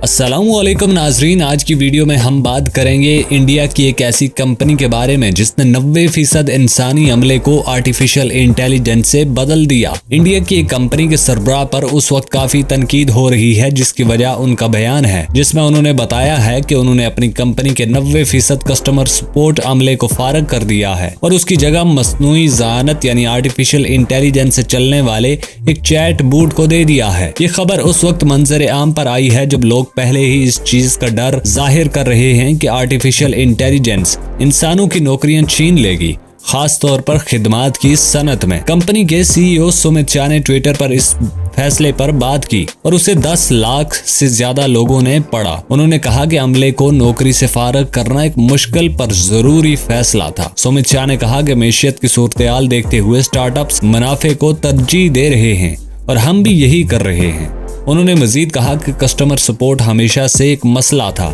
अस्सलामुअलैकुम नाजरीन, आज की वीडियो में हम बात करेंगे इंडिया की एक ऐसी कंपनी के बारे में जिसने 90% इंसानी अमले को आर्टिफिशियल इंटेलिजेंस से बदल दिया। इंडिया की एक कंपनी के सरबराह पर उस वक्त काफी तनकीद हो रही है, जिसकी वजह उनका बयान है जिसमें उन्होंने बताया है कि उन्होंने अपनी कंपनी के 90% कस्टमर सपोर्ट अमले को फारग कर दिया है और उसकी जगह मसनूई ज़हानत यानी आर्टिफिशियल इंटेलिजेंस से चलने वाले एक चैट बूट को दे दिया है। ये खबर उस वक्त मंजर आम पर आई है जब लोग पहले ही इस चीज का डर जाहिर कर रहे हैं कि आर्टिफिशियल इंटेलिजेंस इंसानों की नौकरियां छीन लेगी, खास तौर पर खिदमात की सनत में। कंपनी के सीईओ सुमित शाह ने ट्विटर पर इस फैसले पर बात की और उसे 10 लाख से ज्यादा लोगों ने पढ़ा। उन्होंने कहा कि अमले को नौकरी से फारग करना एक मुश्किल पर जरूरी फैसला था। सुमित शाह ने कहा कि मैशियत की सूरत-ए-हाल देखते हुए स्टार्टअप्स मुनाफे को तरजीह दे रहे हैं और हम भी यही कर रहे हैं। उन्होंने मजीद कहा कि कस्टमर सपोर्ट हमेशा से एक मसला था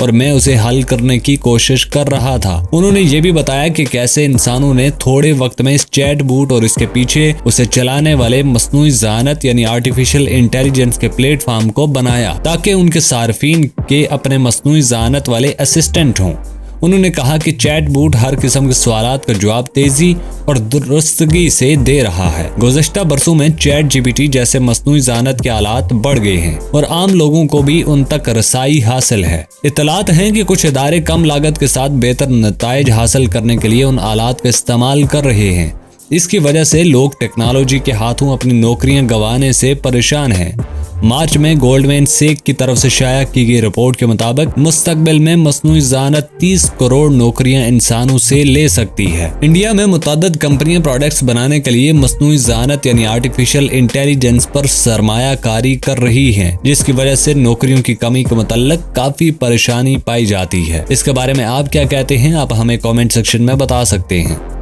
और मैं उसे हल करने की कोशिश कर रहा था। उन्होंने ये भी बताया कि कैसे इंसानों ने थोड़े वक्त में इस चैट बूट और इसके पीछे उसे चलाने वाले मसनूई ज़हानत यानी आर्टिफिशियल इंटेलिजेंस के प्लेटफॉर्म को बनाया ताकि उनके सार्फिन के अपने मसनूई ज़हानत वाले असिस्टेंट हों। उन्होंने कहा कि चैट बूट हर किस्म के सवालात का जवाब तेजी और दुरुस्तगी से दे रहा है। गुज़श्ता बरसों में चैट जीपीटी जैसे मसनूई ज़हानत के आलात बढ़ गए हैं और आम लोगों को भी उन तक रसाई हासिल है। इत्तलात हैं कि कुछ इदारे कम लागत के साथ बेहतर नताइज हासिल करने के लिए उन आलात का इस्तेमाल कर रहे हैं। इसकी वजह से लोग टेक्नोलॉजी के हाथों अपनी नौकरियां गंवाने से परेशान हैं। मार्च में गोल्डमैन सैक्स की तरफ से शाया की गई रिपोर्ट के मुताबिक मुस्तकबिल में मसनूई ज़हानत 30 करोड़ नौकरियां इंसानों से ले सकती है। इंडिया में मुतअद्दिद कंपनियां प्रोडक्ट्स बनाने के लिए मसनूई ज़हानत यानी आर्टिफिशियल इंटेलिजेंस पर सरमायाकारी कर रही हैं, जिसकी वजह से नौकरियों की कमी के मुतल्लिक काफी परेशानी पाई जाती है। इसके बारे में आप क्या कहते हैं, आप हमें कॉमेंट सेक्शन में बता सकते हैं।